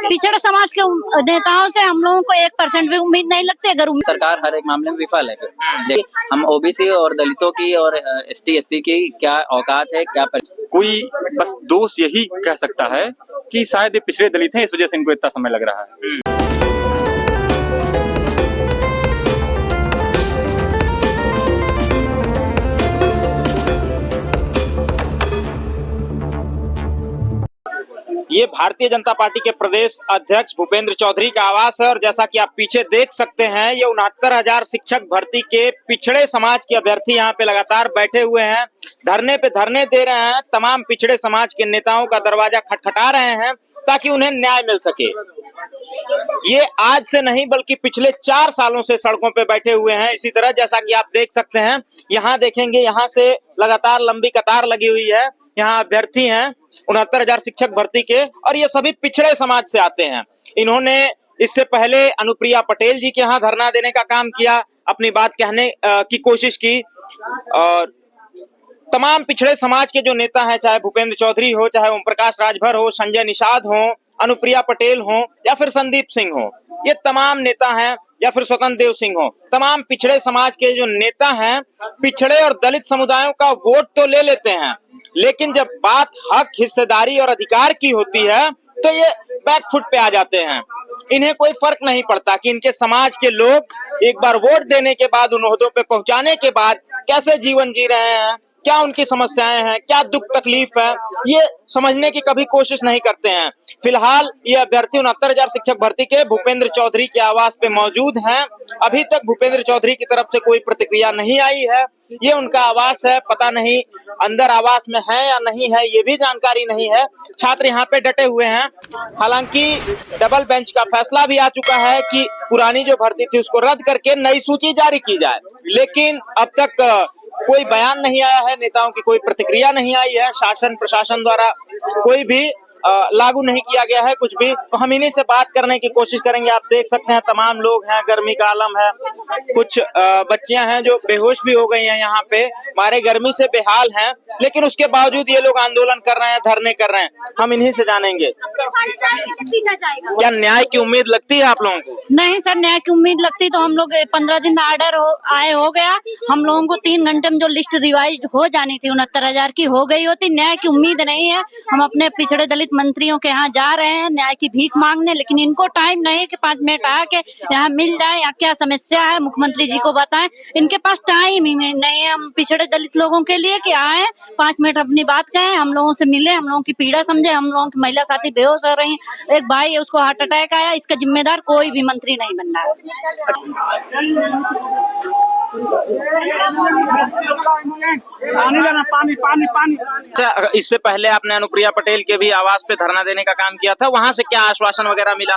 पिछड़े समाज के नेताओं से हम लोगों को 1% भी उम्मीद नहीं लगती। अगर सरकार हर एक मामले में विफल है। देखिए, हम ओबीसी और दलितों की और एसटी एससी की क्या औकात है, क्या कोई बस दोष यही कह सकता है कि शायद ये पिछड़े दलित हैं, इस वजह से इनको इतना समय लग रहा है। ये भारतीय जनता पार्टी के प्रदेश अध्यक्ष भूपेंद्र चौधरी का आवास है और जैसा कि आप पीछे देख सकते हैं, ये 69,000 शिक्षक भर्ती के पिछड़े समाज के अभ्यर्थी यहाँ पे लगातार बैठे हुए हैं, धरने पे धरने दे रहे हैं। तमाम पिछड़े समाज के नेताओं का दरवाजा खटखटा रहे हैं ताकि उन्हें न्याय मिल सके। ये आज से नहीं बल्कि पिछले 4 सालों से सड़कों पे बैठे हुए हैं। इसी तरह जैसा कि आप देख सकते हैं, यहाँ देखेंगे, यहाँ से लगातार लंबी कतार लगी हुई है। यहाँ अभ्यर्थी हैं 69,000 शिक्षक भर्ती के और ये सभी पिछड़े समाज से आते हैं। इन्होंने इससे पहले अनुप्रिया पटेल जी के यहाँ धरना देने का काम किया, अपनी बात कहने की कोशिश की और तमाम पिछड़े समाज के जो नेता हैं, चाहे भूपेंद्र चौधरी हो, चाहे ओम प्रकाश राजभर हो, संजय निषाद हो, अनुप्रिया पटेल हो या फिर संदीप सिंह हो, ये तमाम नेता हैं, या फिर स्वतंत्र देव सिंह हो, तमाम पिछड़े समाज के जो नेता हैं, पिछड़े और दलित समुदायों का वोट तो ले लेते हैं, लेकिन जब बात हक, हिस्सेदारी और अधिकार की होती है तो ये बैकफुट पे आ जाते हैं। इन्हें कोई फर्क नहीं पड़ता कि इनके समाज के लोग एक बार वोट देने के बाद, उन ओहदों पे पहुंचाने के बाद कैसे जीवन जी रहे हैं, क्या उनकी समस्याएं हैं, क्या दुख तकलीफ है, ये समझने की कभी कोशिश नहीं करते हैं। फिलहाल ये अभ्यर्थी 69,000 शिक्षक भर्ती के भूपेंद्र चौधरी के आवास पे मौजूद हैं। अभी तक भूपेंद्र चौधरी की तरफ से कोई प्रतिक्रिया नहीं आई है। ये उनका आवास है, पता नहीं अंदर आवास में है या नहीं है, ये भी जानकारी नहीं है। छात्र यहाँ पे डटे हुए हैं। हालांकि डबल बेंच का फैसला भी आ चुका है कि पुरानी जो भर्ती थी उसको रद्द करके नई सूची जारी की जाए, लेकिन अब तक कोई बयान नहीं आया है, नेताओं की कोई प्रतिक्रिया नहीं आई है, शासन प्रशासन द्वारा कोई भी लागू नहीं किया गया है कुछ भी। तो हम इन्हीं से बात करने की कोशिश करेंगे। आप देख सकते हैं तमाम लोग हैं, गर्मी का आलम है, कुछ बच्चियां हैं जो बेहोश भी हो गई हैं, यहाँ पे मारे गर्मी से बेहाल हैं, लेकिन उसके बावजूद ये लोग आंदोलन कर रहे हैं, धरने कर रहे हैं। हम इन्हीं से जानेंगे, क्या न्याय की उम्मीद लगती है आप लोगों को? नहीं सर, न्याय की उम्मीद लगती तो हम लोग 15 दिन आर्डर हो गया। हम लोगों को 3 घंटे में जो लिस्ट रिवाइज हो जानी थी 69,000 की हो गई होती। न्याय की उम्मीद नहीं है। हम अपने पिछड़े दलित मंत्रियों के यहाँ जा रहे हैं न्याय की भीख मांगने, लेकिन इनको टाइम नहीं है कि 5 मिनट आके यहाँ मिल जाए या क्या समस्या है मुख्यमंत्री जी को बताएं। इनके पास टाइम ही नहीं है हम पिछड़े दलित लोगों के लिए कि आए 5 मिनट अपनी बात कहें, हम लोगों से मिले, हम लोगों की पीड़ा समझे। हम लोगों की महिला साथी बेहोश हो रही है, एक भाई है उसको हार्ट अटैक आया, इसका जिम्मेदार कोई भी मंत्री नहीं बन रहा है। अच्छा, इससे पहले आपने अनुप्रिया पटेल के भी आवास पे धरना देने का काम किया था, वहां से क्या आश्वासन वगैरह मिला?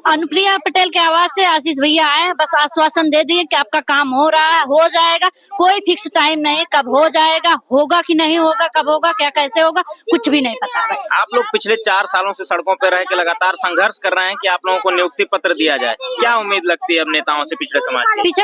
अनुप्रिया पटेल के आवास से आशीष भैया आए, बस आश्वासन दे दिए कि आपका काम हो रहा है, हो जाएगा। कोई फिक्स टाइम नहीं, कब हो जाएगा, होगा कि नहीं होगा, कब होगा, क्या कैसे होगा, कुछ भी नहीं पता। बस आप लोग पिछले 4 सालों से सड़कों पर रह के लगातार संघर्ष कर रहे हैं कि आप लोगों को नियुक्ति पत्र दिया जाए। क्या उम्मीद लगती है अब नेताओं से, पिछड़े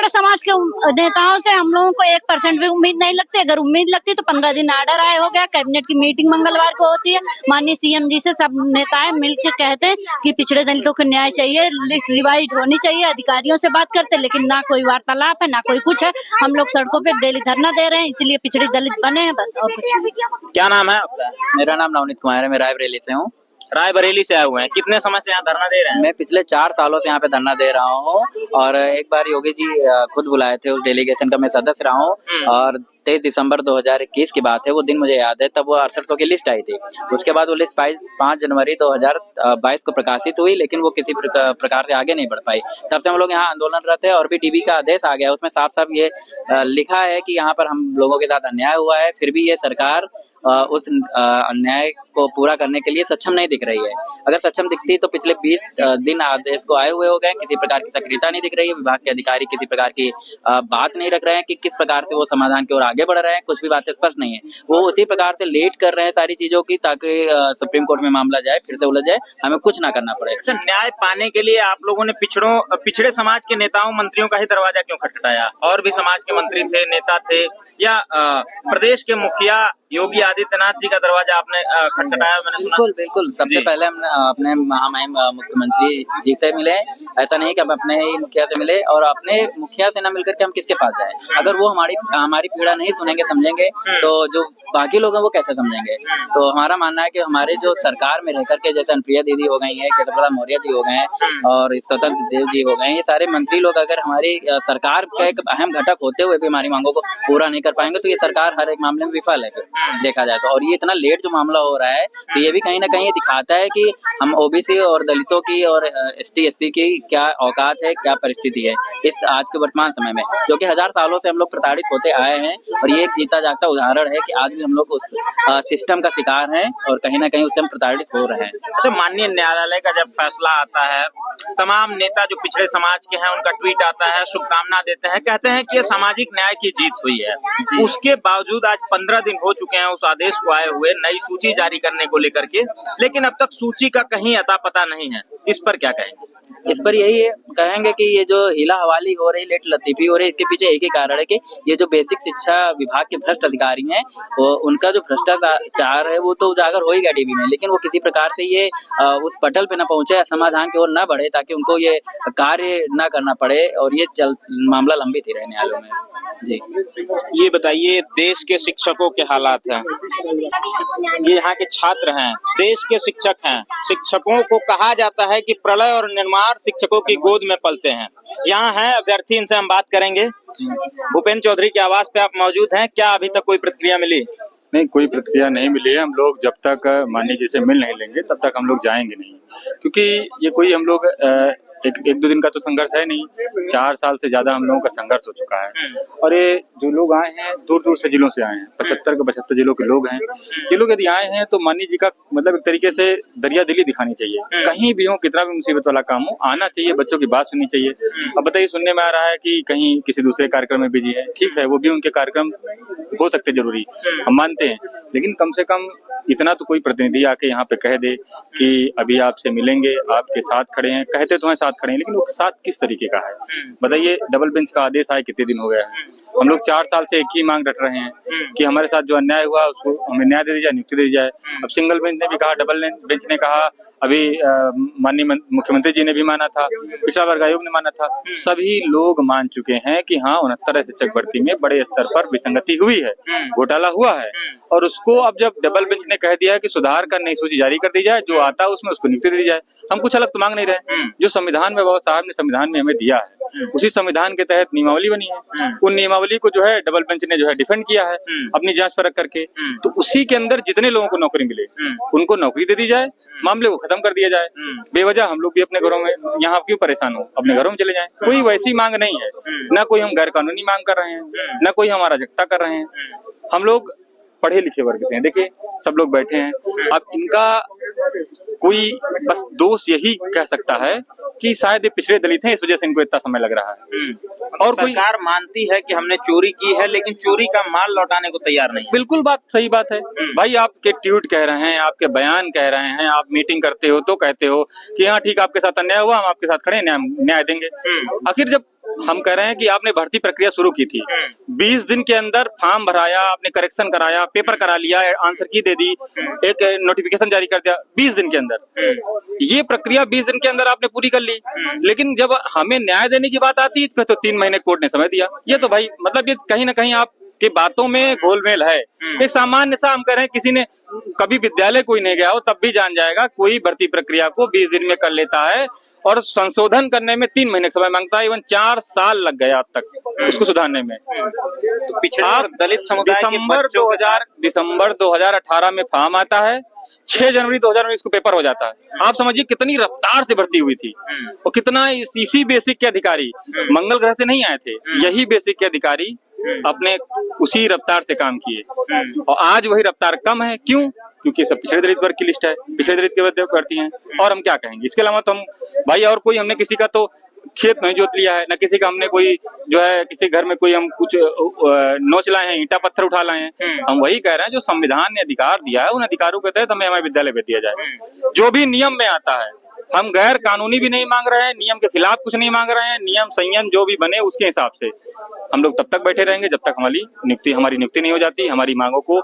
समाज के नेताओं से हम लोगों को 1% भी उम्मीद नहीं लगती। अगर उम्मीद लगती तो 15 दिन आर्डर आए हो गया। कैबिनेट की मीटिंग मंगलवार को होती है, माननीय सीएम जी से सब नेताएं मिलकर कहते हैं कि पिछड़े दलितों को न्याय चाहिए, लिस्ट रिवाइज होनी चाहिए। अधिकारियों से बात करते लेकिन ना कोई वार्तालाप है, ना कोई कुछ है। हम लोग सड़कों पे डेली धरना दे रहे हैं, इसलिए पिछड़े दलित बने हैं, बस और कुछ नहीं। क्या नाम है आपका? मेरा नाम नवनीत कुमार है, मैं रायबरेली से हूँ। रायबरेली से आए हुए हैं, कितने समय से यहाँ धरना दे रहे हैं? मैं पिछले 4 सालों से यहाँ पे धरना दे रहा हूँ और एक बार योगी जी खुद बुलाए थे, उस डेलीगेशन का मैं सदस्य रहा हूँ और 23 दिसंबर 2021 की बात है, वो दिन मुझे याद है। तब वो 6800 की लिस्ट आई थी। उसके बाद वो लिस्ट 5 जनवरी 2022 को प्रकाशित हुई, लेकिन वो किसी प्रकार से आगे नहीं बढ़ पाई। तब से हम लोग यहाँ आंदोलनरत है और भी टीवी का आदेश आ गया, उसमें साफ साफ ये लिखा है कि यहाँ पर हम लोगों के साथ अन्याय हुआ है, फिर भी ये सरकार उस अन्याय को पूरा करने के लिए सक्षम नहीं दिख रही है। अगर सक्षम दिखती तो पिछले 20 दिन आदेश को आए हुए हो गए, किसी प्रकार की सक्रियता नहीं दिख रही है। विभाग के अधिकारी किसी प्रकार की बात नहीं रख रहे हैं कि किस प्रकार से वो समाधान की ओर आगे बढ़ रहे हैं, कुछ भी बातें स्पष्ट नहीं है। वो उसी प्रकार से लेट कर रहे हैं सारी चीजों की, ताकि सुप्रीम कोर्ट में मामला जाए, फिर से उलझ जाए, हमें कुछ ना करना पड़े। अच्छा, न्याय पाने के लिए आप लोगों ने पिछड़े समाज के नेताओं मंत्रियों का ही दरवाजा क्यों खटखटाया? और भी समाज के मंत्री थे, नेता थे, या प्रदेश के मुखिया योगी आदित्यनाथ जी का दरवाजा आपने खटखटाया, मैंने सुना? बिल्कुल बिल्कुल, सबसे जी। पहले हम अपने महामहिम मुख्यमंत्री जी से मिले। ऐसा नहीं कि हम अपने ही मुखिया से मिले, और अपने मुखिया से ना मिलकर के हम किसके पास जाएं? अगर वो हमारी पीड़ा नहीं सुनेंगे समझेंगे, तो जो बाकी लोग हैं वो कैसे समझेंगे? तो हमारा मानना है कि हमारे जो सरकार में रह करके, जैसे अनुप्रिया दीदी हो गई हैं, केशव प्रसाद मौर्य जी हो गए हैं, और स्वतंत्र देव जी हो गए हैं, ये सारे मंत्री लोग अगर हमारी सरकार का एक अहम घटक होते हुए भी हमारी मांगों को पूरा नहीं कर पाएंगे, तो ये सरकार हर एक मामले में विफल है फिर देखा जाए तो। और ये इतना लेट जो मामला हो रहा है, तो ये भी कहीं ना कहीं दिखाता है कि हम ओबीसी और दलितों की और एसटी एससी की क्या औकात है, क्या परिस्थिति है इस आज के वर्तमान समय में, जो कि 1000 सालों से हम लोग प्रताड़ित होते आए हैं। और ये एक जीता जागता उदाहरण है कि आज भी हम लोग उस सिस्टम का शिकार हैं, और कहीं ना कहीं उससे हम प्रताड़ित हो रहे हैं। अच्छा, माननीय न्यायालय का जब फैसला आता है, तमाम नेता जो पिछड़े समाज के हैं उनका ट्वीट आता है, शुभकामना देते हैं, कहते हैं कि ये सामाजिक न्याय की जीत हुई है। उसके बावजूद आज 15 दिन हो चुके हैं उस आदेश को आए हुए, नई सूची जारी करने को लेकर के, लेकिन अब तक सूची का कहीं अता पता नहीं है। इस पर क्या कहेंगे? इस पर यही है, कहेंगे कि ये जो हिला हवाली हो रही, लेट लतीफी हो रही, इसके पीछे एक ही कारण है कि ये जो बेसिक शिक्षा विभाग के भ्रष्ट अधिकारी हैं, वो उनका जो भ्रष्टाचार है वो तो उजागर हो ही गया टीवी में, लेकिन वो किसी प्रकार से ये उस पटल पे न पहुंचे, समाधान की ओर न बढ़े, ताकि उनको ये कार्य न करना पड़े, और ये मामला लंबित ही रहे न्यायालयों में। जी, ये बताइए, देश के शिक्षकों के हालात हैं, ये यहाँ के छात्र हैं, देश के शिक्षक हैं, शिक्षकों को कहा जाता है कि प्रलय और निर्माण शिक्षकों की गोद में पलते हैं। यहाँ हैं अभ्यर्थी, इनसे हम बात करेंगे। भूपेंद्र चौधरी के आवास पे आप मौजूद हैं, क्या अभी तक कोई प्रतिक्रिया मिली? नहीं, कोई प्रतिक्रिया नहीं मिली है। हम लोग जब तक माननीय जी से मिल नहीं लेंगे तब तक हम लोग जाएंगे नहीं, क्योंकि ये कोई हम लोग एक दो दिन का तो संघर्ष है नहीं, 4 साल से ज्यादा हम लोगों का संघर्ष हो चुका है। और ये जो लोग आए हैं दूर दूर से जिलों से आए हैं, 75 के 75 जिलों के लोग हैं। ये लोग यदि आए हैं तो माननीय जी का मतलब एक तरीके से दरिया दिली दिखानी चाहिए। कहीं भी हो, कितना भी मुसीबत वाला काम हो, आना चाहिए, बच्चों की बात सुननी चाहिए। अब बताइए, सुनने में आ रहा है कि कहीं किसी दूसरे कार्यक्रम में बिजी है, ठीक है, वो भी उनके कार्यक्रम हो सकते जरूरी, हम मानते हैं, लेकिन कम से कम इतना तो कोई प्रतिनिधि आके यहाँ पे कह दे कि अभी आपसे मिलेंगे, आपके साथ खड़े हैं। कहते तो हैं साथ खड़े हैं, लेकिन वो साथ किस तरीके का है बताइए? डबल बेंच का आदेश आए कितने दिन हो गया है? हम लोग 4 साल से एक ही मांग रट रहे हैं कि हमारे साथ जो अन्याय हुआ उसको हमें न्याय दे दिया जाए, नियुक्ति दे दी जाए। अब सिंगल बेंच ने भी कहा, डबल बेंच ने कहा, अभी माननीय मुख्यमंत्री जी ने भी माना था, पिछड़ा वर्ग आयोग ने माना था, सभी लोग मान चुके हैं कि हाँ 69 शिक्षक भर्ती में बड़े स्तर पर विसंगति हुई है, घोटाला हुआ है। और उसको अब जब डबल बेंच ने कह दिया है कि सुधार कर नई सूची जारी कर दी जाए, जो आता है उसमें उसको नियुक्ति दे दी जाए, हम कुछ अलग तो मांग नहीं रहे। जो संविधान में बाबा साहब ने संविधान में हमें दिया है, उसी संविधान के तहत नियमावली बनी है, उन नियमावली को जो है डबल बेंच ने जो है डिफेंड किया है अपनी जांच परख करके। तो उसी के अंदर जितने लोगों को नौकरी मिले उनको नौकरी दे दी जाए, मामले को खत्म कर दिया जाए। बेवजह हम लोग भी अपने घरों में यहाँ क्यों परेशान हो, अपने घरों में चले जाएं। कोई वैसी मांग नहीं है, ना कोई हम गैर कानूनी मांग कर रहे हैं, ना कोई हमारा अराजकता कर रहे हैं। हम लोग पढ़े लिखे वर्ग से हैं, देखिए सब लोग बैठे हैं। अब इनका कोई बस दोष यही कह सकता है कि शायद ये पिछड़े दलित हैं, इस वजह से इनको इतना समय लग रहा है। और सरकार मानती है कि हमने चोरी की है, लेकिन चोरी का माल लौटाने को तैयार नहीं। बिल्कुल बात सही बात है भाई, आपके ट्वीट कह रहे हैं, आपके बयान कह रहे हैं, आप मीटिंग करते हो तो कहते हो कि हाँ ठीक, आपके साथ अन्याय हुआ, हम आपके साथ खड़े हैं, न्याय देंगे। आखिर जब हम कह रहे हैं कि आपने भर्ती प्रक्रिया शुरू की थी, 20 दिन के अंदर फॉर्म भराया, आपने करेक्शन कराया, पेपर करा लिया, आंसर की दे दी, एक नोटिफिकेशन जारी कर दिया 20 दिन के अंदर। ये प्रक्रिया 20 दिन के अंदर आपने पूरी कर ली, लेकिन जब हमें न्याय देने की बात आती है तो 3 महीने कोर्ट ने समय दिया। ये तो भाई मतलब ये कहीं ना कहीं आपकी बातों में घोलमेल है। एक सामान्य सा हम कह रहे हैं, किसी ने कभी विद्यालय कोई नहीं गया हो तब भी जान जाएगा, कोई भर्ती प्रक्रिया को 20 दिन में कर लेता है और संशोधन करने में 3 महीने का समय मांगता है। इवन 4 साल लग गए अब तक उसको सुधारने में। तो पिछड़ा दलित समुदाय के दिसंबर 2018 में फॉर्म आता है, 6 जनवरी 2019 को पेपर हो जाता है। आप समझिए कितनी रफ्तार से भर्ती हुई थी, और कितना इसी बेसिक के अधिकारी मंगल ग्रह से नहीं आए थे, यही बेसिक के अधिकारी अपने उसी रफ्तार से काम किए। और आज वही रफ्तार कम है, क्यों? क्योंकि सब पिछड़े दलित वर्ग की लिस्ट है, पिछड़े दलित के भर्ती हैं। और हम क्या कहेंगे इसके अलावा? तो हम भाई और कोई हमने किसी का तो खेत नहीं जोत लिया है, न किसी का हमने कोई जो है किसी घर में कोई हम कुछ नोच लाए हैं, ईंटा पत्थर उठा लाए हैं। हम वही कह रहे हैं जो संविधान ने अधिकार दिया है, उन अधिकारों के तहत हमें हमारे विद्यालय भेज दिया जाए। जो भी नियम में आता है, हम गैर कानूनी भी नहीं मांग रहे हैं, नियम के खिलाफ कुछ नहीं मांग रहे हैं, नियम संयम जो भी बने उसके हिसाब से हम लोग तब तक बैठे रहेंगे जब तक हमारी नियुक्ति नहीं हो जाती। हमारी मांगों को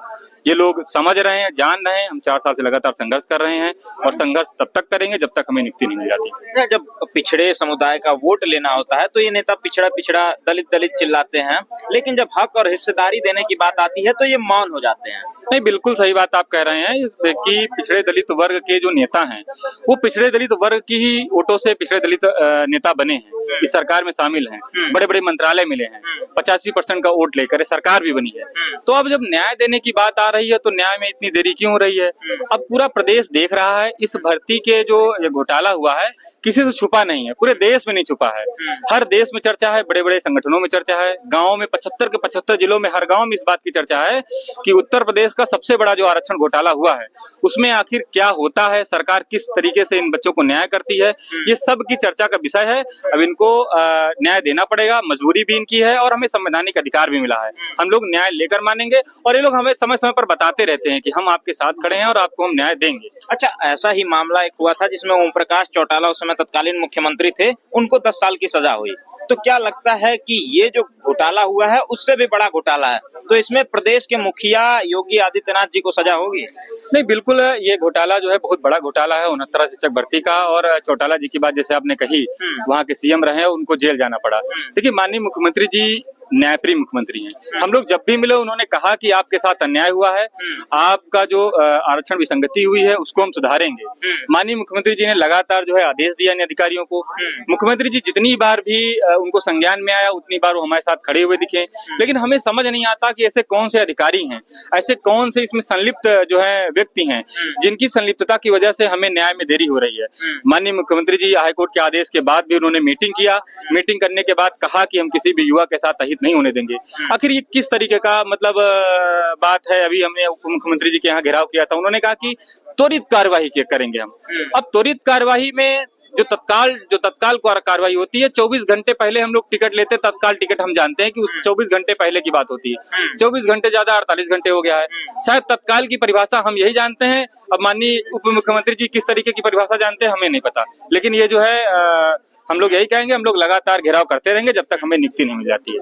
ये लोग समझ रहे हैं, जान रहे हैं। हम 4 साल से लगातार संघर्ष कर रहे हैं और संघर्ष तब तक करेंगे जब तक हमें नियुक्ति नहीं मिल जाती। जब पिछड़े समुदाय का वोट लेना होता है तो ये नेता पिछड़ा पिछड़ा, दलित दलित चिल्लाते हैं, लेकिन जब हक और हिस्सेदारी देने की बात आती है तो ये मौन हो जाते हैं। नहीं, बिल्कुल सही बात आप कह रहे हैं कि पिछड़े दलित वर्ग के जो नेता हैं वो पिछड़े दलित वर्ग की ही वोटों से पिछड़े दलित नेता बने हैं, इस सरकार में शामिल हैं, बड़े बड़े मंत्रालय मिले हैं, 85% का वोट लेकर सरकार भी बनी है। तो अब जब न्याय देने की बात आ रही है तो न्याय में इतनी देरी क्यों हो रही है? अब पूरा प्रदेश देख रहा है इस भर्ती के जो ये घोटाला हुआ है किसी से छुपा नहीं है, पूरे देश में नहीं छुपा है, हर देश में चर्चा है, बड़े बड़े संगठनों में चर्चा है, गाँव में 75 के 75 जिलों में हर गाँव में इस बात की चर्चा है कि उत्तर प्रदेश का सबसे बड़ा जो आरक्षण घोटाला हुआ है उसमें आखिर क्या होता है, सरकार किस तरीके से इन बच्चों को न्याय करती है, ये सब की चर्चा का विषय है। अब इनको न्याय देना पड़ेगा, मजबूरी भी इनकी है और हमें संवैधानिक अधिकार भी मिला है। हम लोग न्याय लेकर मानेंगे और ये लोग हमें समय समय पर बताते रहते हैं कि हम आपके साथ खड़े हैं और आपको हम न्याय देंगे। अच्छा, ऐसा ही मामला एक हुआ था जिसमें ओम प्रकाश चौटाला उस समय तत्कालीन मुख्यमंत्री थे, उनको 10 साल की सजा हुई। तो क्या लगता है कि ये जो घोटाला हुआ है उससे भी बड़ा घोटाला है, तो इसमें प्रदेश के मुखिया योगी आदित्यनाथ जी को सजा होगी? नहीं, बिल्कुल ये घोटाला जो है बहुत बड़ा घोटाला है 69 शिक्षक भर्ती का। और चौटाला जी की बात जैसे आपने कही, वहाँ के सीएम रहे, उनको जेल जाना पड़ा। देखिए, माननीय मुख्यमंत्री जी न्यायप्रिय मुख्यमंत्री हैं। हम लोग जब भी मिले उन्होंने कहा कि आपके साथ अन्याय हुआ है, आपका जो आरक्षण विसंगति हुई है उसको हम सुधारेंगे। माननीय मुख्यमंत्री जी ने लगातार जो है आदेश दिया इन अधिकारियों को। मुख्यमंत्री जी जितनी बार भी उनको संज्ञान में आया उतनी बार वो हमारे साथ खड़े हुए दिखे, लेकिन हमें समझ नहीं आता कि ऐसे कौन से अधिकारी हैं, ऐसे कौन से इसमें संलिप्त जो है व्यक्ति हैं जिनकी संलिप्तता की वजह से हमें न्याय में देरी हो रही है। माननीय मुख्यमंत्री जी हाईकोर्ट के आदेश के बाद भी उन्होंने मीटिंग किया, मीटिंग करने के बाद कहा कि हम किसी भी युवा के साथ नहीं होने देंगे। आखिर ये किस तरीके का मतलब बात है? अभी हमने उप मुख्यमंत्री जी के यहाँ घेराव किया था, उन्होंने कहा कि त्वरित कार्यवाही करेंगे हम। अब त्वरित कार्यवाही में जो तत्काल कार्रवाई होती है, 24 घंटे पहले हम लोग टिकट लेते, तत्काल टिकट हम जानते हैं कि उस 24 घंटे पहले की बात होती है। 24 घंटे ज्यादा 48 घंटे हो गया है। शायद तत्काल की परिभाषा हम यही जानते हैं। अब माननीय उप मुख्यमंत्री जी किस तरीके की परिभाषा जानते हैं हमें नहीं पता, लेकिन ये जो है हम लोग यही कहेंगे, हम लोग लगातार घेराव करते रहेंगे जब तक हमें नियुक्ति नहीं मिल जाती है।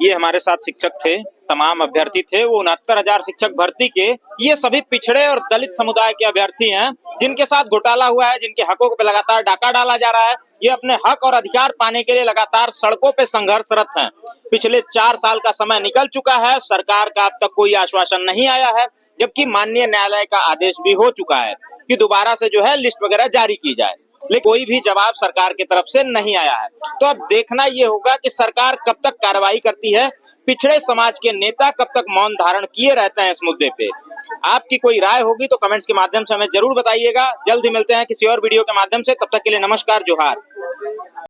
ये हमारे साथ शिक्षक थे, तमाम अभ्यर्थी थे, वो 69,000 शिक्षक भर्ती के, ये सभी पिछड़े और दलित समुदाय के अभ्यर्थी हैं जिनके साथ घोटाला हुआ है, जिनके हकों पे लगातार डाका डाला जा रहा है। ये अपने हक और अधिकार पाने के लिए लगातार सड़कों पे संघर्षरत हैं। पिछले 4 साल का समय निकल चुका है, सरकार का अब तक कोई आश्वासन नहीं आया है, जबकि माननीय न्यायालय का आदेश भी हो चुका है कि दोबारा से जो है लिस्ट वगैरह जारी की जाए, लेकिन कोई भी जवाब सरकार की तरफ से नहीं आया है। तो अब देखना ये होगा कि सरकार कब तक कार्रवाई करती है, पिछड़े समाज के नेता कब तक मौन धारण किए रहते हैं इस मुद्दे पे। आपकी कोई राय होगी तो कमेंट्स के माध्यम से हमें जरूर बताइएगा। जल्द ही मिलते हैं किसी और वीडियो के माध्यम से, तब तक के लिए नमस्कार, जोहार।